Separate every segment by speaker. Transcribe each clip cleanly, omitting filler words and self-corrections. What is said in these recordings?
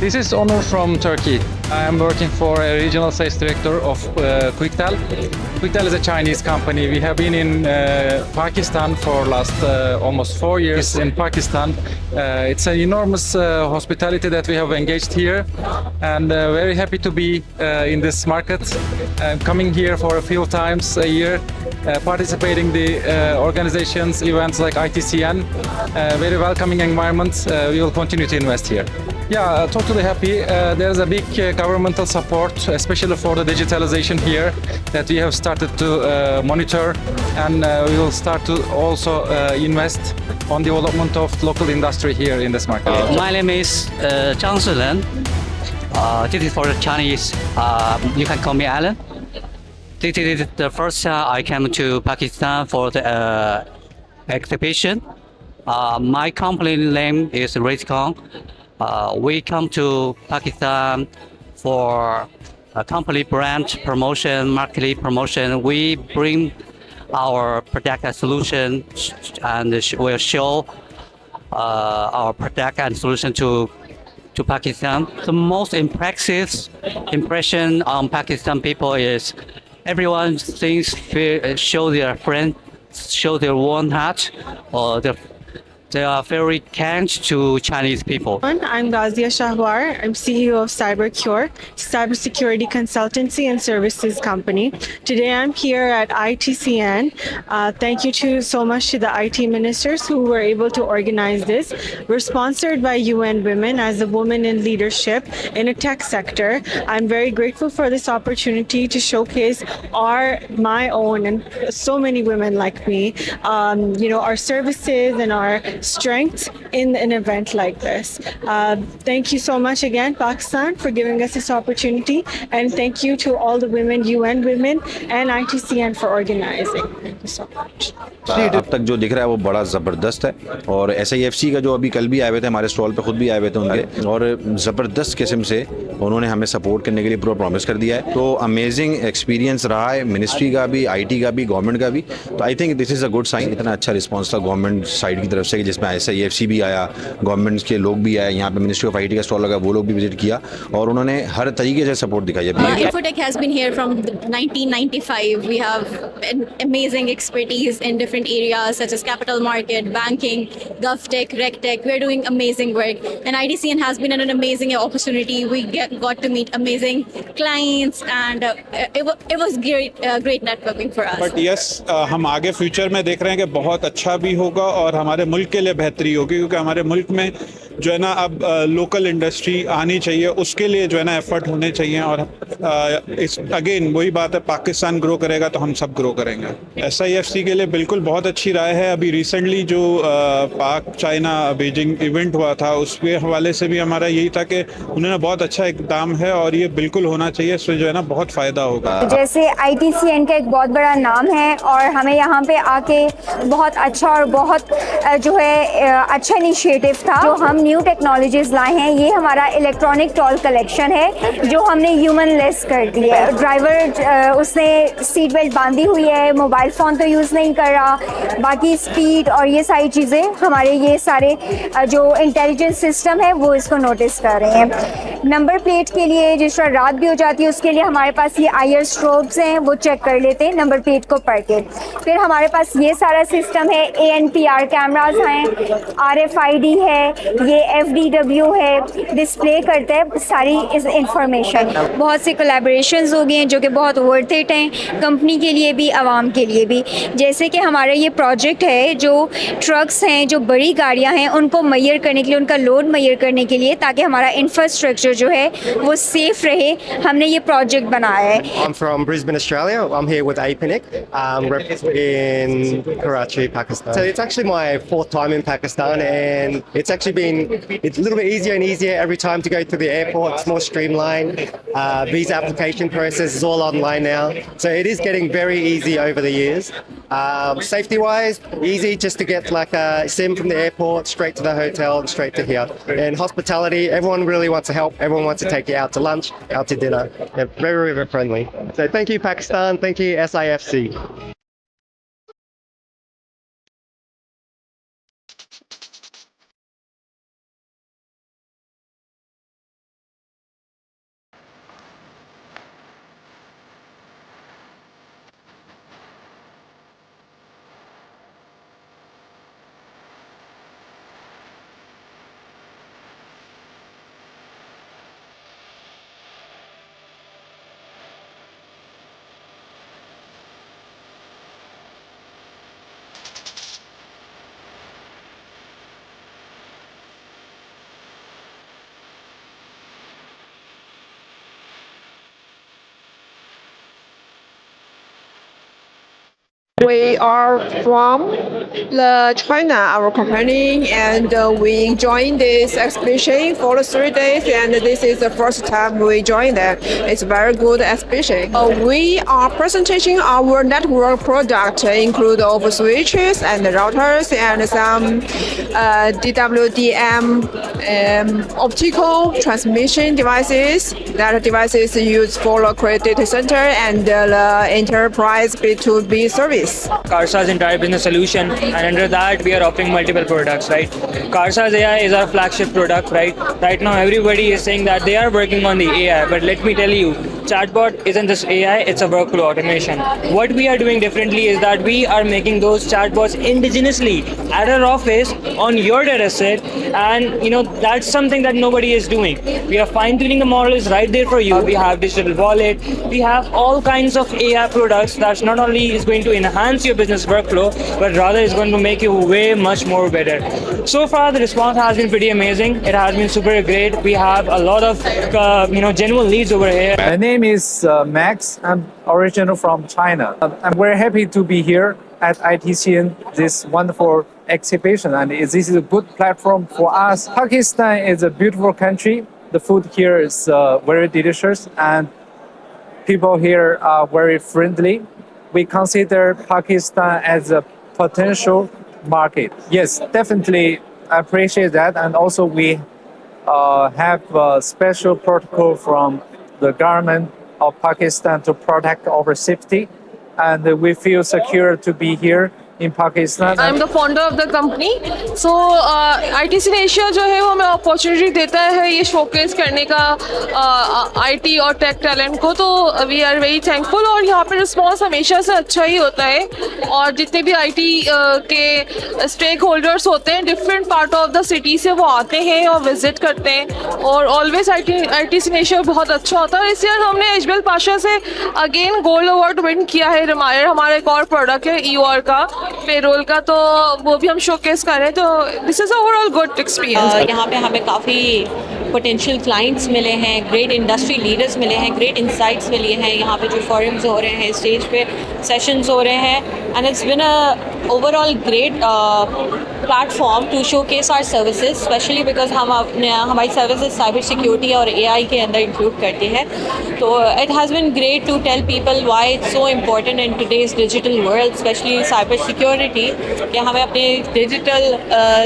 Speaker 1: This is Onur from Turkey. I am working for a regional sales director of Quicktel. Quicktel is a Chinese company. We have been in Pakistan for last almost 4 years in Pakistan. It's an enormous hospitality that we have engaged here, and very happy to be in this market. Coming here for a few times a year, participating the organizations, events like ITCN. Very welcoming environment. We will continue to invest here. Yeah, totally happy. There's a big governmental support, especially for the digitalization here, that we have started to monitor, and we will start to also invest on development of local industry here in this market.
Speaker 2: My name is Zhang Zilen. This is for the Chinese. You can call me Alan. This is the first time I came to Pakistan for the exhibition. My company name is Raycon. We come to Pakistan for a company brand promotion, marketing promotion. We bring our product and solution and we'll show our product and solution to Pakistan. The most impressive impression on Pakistan people is everyone thinks show their friend, show their warm heart, or they are very kind to Chinese people.
Speaker 3: I'm Ghazia Shahwar. I'm CEO of CyberCure, cybersecurity consultancy and services company. Today I'm here at ITCN. Thank you so much to the IT ministers who were able to organize this. We're sponsored by UN Women as a woman in leadership in a tech sector. I'm very grateful for this opportunity to showcase my own and so many women like me, our services and our strength in an event like this. Thank you so much again, Pakistan, for giving us this opportunity, and thank you to all the women, UN Women and ITCN for organizing. Thank you so much.
Speaker 4: अब तक जो दिख रहा है वो बड़ा ज़बरदस्त है, और SIFC का जो अभी कल भी आए हुए थे हमारे स्टॉल पे, खुद भी आए हुए थे उनके, और ज़बरदस्त किस्म से उन्होंने हमें सपोर्ट करने के लिए पूरा प्रॉमिस कर दिया है. तो अमेजिंग एक्सपीरियंस रहा है, मिनिस्ट्री का भी, IT का भी, गवर्नमेंट का भी. तो I think this is a good sign. इतना अच्छा रिस्पॉन्स था गवर्नमेंट साइड की तरफ से, जिसमें SIFC भी आया, गवर्नमेंट के लोग भी आए, यहाँ पे मिनिस्ट्री ऑफ IT का स्टॉल लगा, वो लोग भी विजिट किया, और उन्होंने हर तरीके से सपोर्ट दिखाई है.
Speaker 5: Infotech has been here from 1995. We have an amazing expertise in different areas such as capital market, banking, GovTech, RegTech. We're doing amazing work, and ITCN has been an amazing opportunity. We got to meet amazing clients, and it was great networking for us.
Speaker 6: But yes, हम आगे future में देख रहे हैं कि बहुत अच्छा भी होगा और हमारे मुल्क के लिए बेहतरी होगी, क्योंकि हमारे मुल्क में जो है ना अब लोकल इंडस्ट्री आनी चाहिए, उसके लिए जो है ना एफर्ट होने चाहिए. और इस अगेन वही बात है, पाकिस्तान ग्रो करेगा तो हम सब ग्रो करेंगे. SIFC के लिए बिल्कुल बहुत अच्छी राय है. अभी रिसेंटली जो पाक चाइना बीजिंग इवेंट हुआ था, उसके हवाले से भी हमारा यही था कि उन्होंने बहुत अच्छा इकदाम है और ये बिल्कुल होना चाहिए. इससे जो है ना बहुत फ़ायदा होगा.
Speaker 7: जैसे ITCN का एक बहुत बड़ा नाम है और हमें यहाँ पे आके बहुत अच्छा और बहुत जो है अच्छा इनिशिएटिव था. जो हम न्यू टेक्नोलॉजीज लाए हैं, ये हमारा इलेक्ट्रॉनिक टोल कलेक्शन है जो हमने ह्यूमन लेस कर दी है. ड्राइवर उसने सीट बेल्ट बांधी हुई है, मोबाइल फ़ोन तो यूज़ नहीं कर रहा, बाकी स्पीड और ये सारी चीज़ें हमारे ये सारे जो इंटेलिजेंस सिस्टम है वो इसको नोटिस कर रहे हैं. नंबर प्लेट के लिए जिस तरह रात भी हो जाती है, उसके लिए हमारे पास ये IR स्ट्रोब्स हैं, वो चेक कर लेते हैं नंबर प्लेट को पढ़ के. फिर हमारे पास ये सारा सिस्टम है, ANPR कैमराज हैं, RFID है, ये FDW है, डिस्प्ले करता है सारी इस इंफॉर्मेशन. बहुत से कोलैबोरेशंस हो गए हैं जो कि बहुत वर्थ इट हैं, कंपनी के लिए भी, आवाम के लिए भी. जैसे कि हमारा ये प्रोजेक्ट है, जो ट्रक्स हैं, जो बड़ी गाड़ियाँ हैं, उनको मैयर करने के लिए, उनका लोड मैयर करने के लिए, ताकि हमारा इंफ्रास्ट्रक्चर जो है वो सेफ रहे, हमने ये प्रोजेक्ट बनाया है.
Speaker 8: I'm from Brisbane, Australia. I'm here with APNIC in Karachi, Pakistan. So it's actually my 4th time in Pakistan, and it's actually been a little bit easier and easier every time to go through the airport. It's more streamlined. Visa application process is all online now. So it is getting very easy over the years. Safety-wise, easy just to get like a SIM from the airport straight to the hotel and straight to here. And hospitality, everyone really wants to help. Everyone wants to take you out to lunch, out to dinner. They're very, very friendly. So thank you, Pakistan. Thank you, SIFC.
Speaker 9: We are from China, our company, and we joined this exhibition for 3 days, and this is the first time we joined it. It's a very good exhibition. We are presenting our network product, include of switches and routers and some DWDM optical transmission devices. That devices used for the credit center and the enterprise B2B service.
Speaker 10: Carsa's entire business solution, and under that we are offering multiple products, right? Carsa's AI is our flagship product, right? Right now everybody is saying that they are working on the AI, but let me tell you, chatbot isn't just AI, it's a workflow automation. What we are doing differently is that we are making those chatbots indigenously at our office on your data set, and that's something that nobody is doing. We are fine-tuning the models right there for you. We have digital wallet, we have all kinds of AI products that not only is going to enhance your business workflow, but rather is going to make you way much more better. So far the response has been pretty amazing. It has been super great. We have a lot of genuine leads over here.
Speaker 11: My name is Max. I'm original from China. I'm very happy to be here at ITCN, this wonderful exhibition, and this is a good platform for us. Pakistan is a beautiful country. The food here is very delicious, and people here are very friendly. We consider Pakistan as a potential market. Yes, definitely I appreciate that, and also we have a special protocol from the government of Pakistan to protect our safety, and we feel secure to be here in Pakistan.
Speaker 9: I'm the founder of the company. So ITC Asia जो है वो हमें opportunity देता है ये showcase करने का IT और टेक टैलेंट को, तो वी आर वेरी थैंकफुल। और यहाँ पे रिस्पॉन्स हमेशा से अच्छा ही होता है, और जितने भी IT के स्टेक होल्डर्स होते हैं different part of the city से वो आते हैं और विजिट करते हैं, और ऑलवेज ITC एशिया बहुत अच्छा होता है। इस ईयर हमने एजबेल पाशा से अगेन गोल्ड अवार्ड विन किया है। रिमायर हमारा एक और प्रोडक्ट है EOR का, पेरोल का, तो वो भी हम शोकेस कर रहे हैं। तो this is overall good experience.
Speaker 5: यहाँ पे हमें काफ़ी पोटेंशियल क्लाइंट्स मिले हैं, ग्रेट इंडस्ट्री लीडर्स मिले हैं, ग्रेट इंसाइट्स मिले हैं। यहाँ पे जो फोरम्स हो रहे हैं, स्टेज पे सेशंस हो रहे हैं, and it's been a overall great platform to showcase our services, specially because हमारी सर्विसेज साइबर सिक्योरिटी और AI के अंदर इंक्लूड करती है। तो it has been great to tell people why it's so important in today's digital world, specially cyber security, कि हमें अपने डिजिटल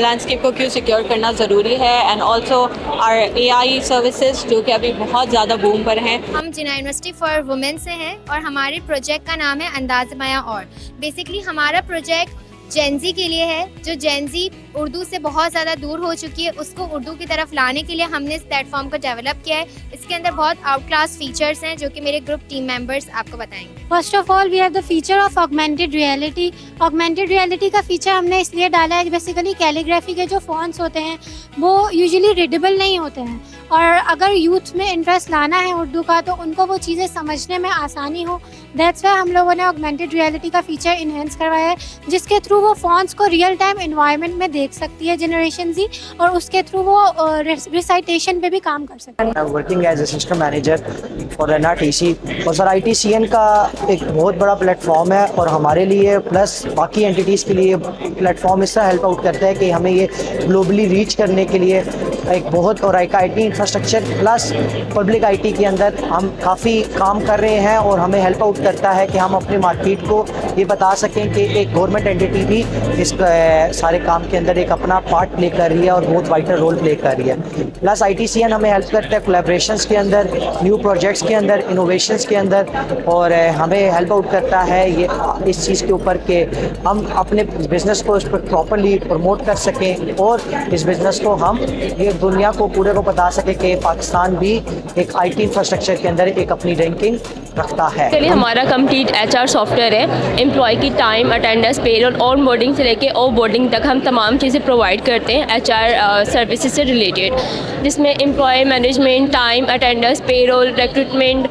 Speaker 5: लैंडस्केप को क्यों सिक्योर करना ज़रूरी है, and also are AI services जो कि अभी बहुत ज़्यादा बूम पर हैं।
Speaker 7: हम जिना यूनिवर्सिटी फॉर वुमेन से हैं और हमारे प्रोजेक्ट का नाम है अंदाज़ माया। और बेसिकली हमारा प्रोजेक्ट जेनजी के लिए है, जो जेनजी उर्दू से बहुत ज़्यादा दूर हो चुकी है, उसको उर्दू की तरफ लाने के लिए हमने इस प्लेटफॉर्म को डेवलप किया है। इसके अंदर बहुत आउट क्लास फीचर्स हैं जो कि मेरे ग्रुप टीम मेंबर्स आपको बताएंगे।
Speaker 12: First of all we have the feature of augmented reality. Augmented reality का फीचर हमने इसलिए डाला है, बेसिकली कैलीग्राफी के जो फॉन्ट्स होते हैं वो यूजुअली रीडेबल नहीं होते हैं, और अगर यूथ में इंटरेस्ट लाना है उर्दू का तो उनको वो चीज़ें समझने में आसानी हो। दैट्स वाई हम लोगों ने ऑगमेंटेड रियलिटी का फीचर इन्हेंस करवाया है, जिसके थ्रू वो फॉन्ट्स को रियल टाइम इन्वायरमेंट में देख सकती है जनरेशन जी, और उसके थ्रू वो रिसाइटेशन पे भी काम कर सकती है।
Speaker 13: I am working as a system manager for NRTC, और सर ITCN का एक बहुत बड़ा प्लेटफॉर्म है, और हमारे लिए प्लस बाकी एंटिटीज़ के लिए प्लेटफॉर्म इससे हेल्प आउट करता है कि हमें ये ग्लोबली रीच करने के लिए एक बहुत, और एक IT infrastructure plus public IT के अंदर हम काफ़ी काम कर रहे हैं, और हमें हेल्प आउट करता है कि हम अपने मार्केट को ये बता सकें कि एक गवर्नमेंट एंटिटी भी इस सारे काम के अंदर एक अपना पार्ट प्ले कर रही है और बहुत वाइटल रोल प्ले कर रही है। प्लस ITCN हमें हेल्प करता है कोलैबोरेशंस के अंदर, न्यू प्रोजेक्ट्स के अंदर, इनोवेशंस के अंदर, और हमें हेल्प आउट करता है ये इस चीज़ के ऊपर कि हम अपने बिज़नेस को इस पर प्रॉपरली प्रमोट कर सकें, और इस बिज़नेस को हम ये दुनिया को पूरे को बता सकें कि पाकिस्तान भी एक IT इंफ्रास्ट्रक्चर के अंदर एक अपनी रैंकिंग रखता है।
Speaker 14: चलिए, हमारा कंप्लीट HR सॉफ्टवेयर है। एम्प्लॉय की time, attendance, payroll, on boarding से लेके ऑफ बोर्डिंग तक हम तमाम चीज़ें प्रोवाइड करते हैं HR सर्विसेज से रिलेटेड, जिसमें employee management, time, attendance, payroll, recruitment,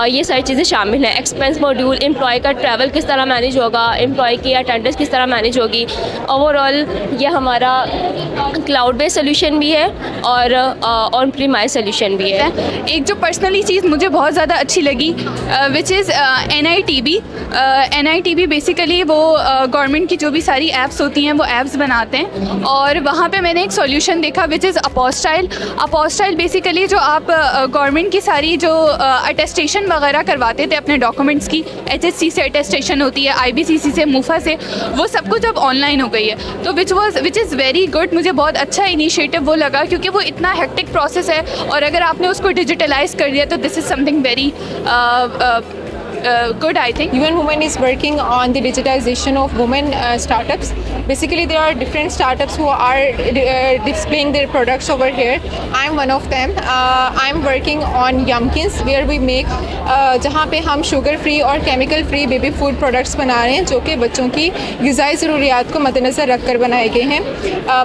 Speaker 14: ये सारी चीज़ें शामिल हैं। एक्सपेंस मॉड्यूल, एम्प्लॉय का ट्रैवल किस तरह मैनेज होगा, एम्प्लॉय की अटेंडेंस किस तरह मैनेज होगी। ओवरऑल ये हमारा क्लाउड बेस्ड सोल्यूशन भी है, और ऑन प्रीमाइस सोल्यूशन भी है।
Speaker 15: एक जो पर्सनली चीज़ मुझे बहुत ज़्यादा अच्छी लगी विच इज़ NITB बेसिकली वो गवर्नमेंट की जो भी सारी ऐप्स होती हैं वो ऐप्स बनाते हैं, और वहाँ पे मैंने एक सॉल्यूशन देखा विच इज़ अपोस्टाइल बेसिकली जो आप गवर्नमेंट की सारी जो अटेस्टेशन वगैरह करवाते थे अपने डॉक्यूमेंट्स की, HSC से अटेस्टेशन होती है, IBCC से, मुफा से, वो सब कुछ अब ऑनलाइन हो गई है। तो विच इज़ वेरी गुड, मुझे बहुत अच्छा इनिशिएटिव वो लगा, क्योंकि वो इतना हेक्टिक प्रोसेस है और अगर आपने उसको डिजिटलाइज कर दिया तो this is something very good, I think.
Speaker 16: UN Women is working on the digitization of women startups. Basically, there are different startups who are displaying their products over here. I'm one of them. I'm working on Yumkins, where we make जहाँ पे हम sugar free और chemical free baby food products बना रहे हैं, जो कि बच्चों की ग़िज़ाई ज़रूरियात को मद्देनज़र रख कर बनाए गए हैं।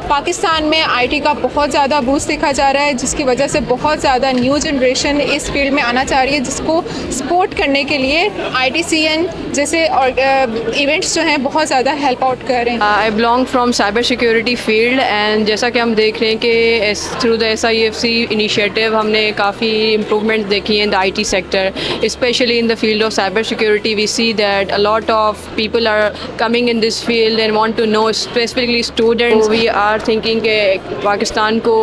Speaker 16: पाकिस्तान में IT का बहुत ज़्यादा बूस्ट देखा जा रहा है, जिसकी वजह से बहुत ज़्यादा न्यू जनरेशन इस फील्ड में आना चाह रही है, जिसको सपोर्ट करने के लिए ITCN जैसे इवेंट्स जो हैं बहुत ज़्यादा हेल्प आउट कर रहे हैं।
Speaker 17: I belong from cyber security field and जैसा कि हम देख रहे हैं कि थ्रू द SIFC इनिशिएटिव हमने काफ़ी इम्प्रूवमेंट देखी हैं in the IT sector, especially in the field of cyber security. We see that a lot of people are coming in this field and want to know, specifically students. We are thinking कि पाकिस्तान को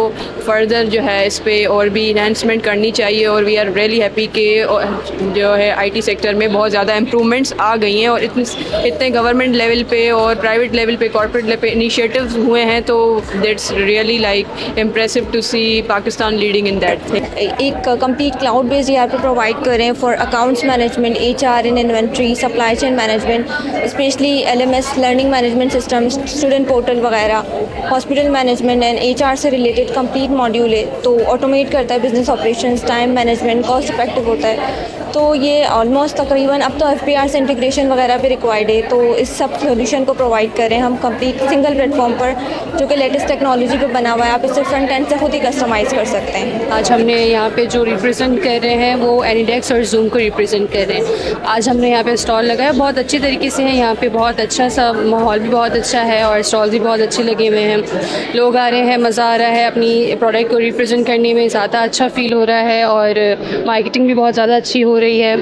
Speaker 17: further जो है इस पे और भी enhancement करनी चाहिए, और we are really happy कि जो है IT सेक्टर में बहुत ज़्यादा improvements आ गई हैं, और इतने गवर्नमेंट लेवल पे और प्राइवेट लेवल पे, कॉर्पोरेट लेवल पे इनिशिएटिव्स हुए हैं, तो that's really like impressive to see Pakistan leading in that thing.
Speaker 18: एक complete cloud based ERP provide करें for accounts management, HR and inventory, supply chain management, specially LMS learning management system, student portal वगैरह, hospital management and HR से related complete module है, तो automate करता है business operations, time management, cost effective होता है। तो ये ऑलमोस्ट तकरीबन अब तो FPR से इंटीग्रेशन वगैरह भी रिक्वायर्ड है, तो इस सब सोल्यूशन को प्रोवाइड करें हम कंप्लीट सिंगल प्लेटफॉर्म पर, जो कि लेटेस्ट टेक्नोलॉजी पे बना हुआ है। आप इसे फ्रंट एंड से खुद ही कस्टमाइज़ कर सकते हैं।
Speaker 17: आज हमने यहाँ पे जो रिप्रेजेंट कर रहे हैं वो एनिडेक्स और जूम को रिप्रेजेंट कर रहे हैं। आज हमने यहाँ पे स्टॉल लगाया, बहुत अच्छी तरीके से है, यहाँ पे बहुत अच्छा सा माहौल भी बहुत अच्छा है और स्टॉल भी बहुत अच्छे लगे हुए हैं। लोग आ रहे हैं, मज़ा आ रहा है, अपनी प्रोडक्ट को रिप्रेजेंट करने में ज़्यादा अच्छा फील हो रहा है और मार्केटिंग भी बहुत ज़्यादा अच्छी हो रही है।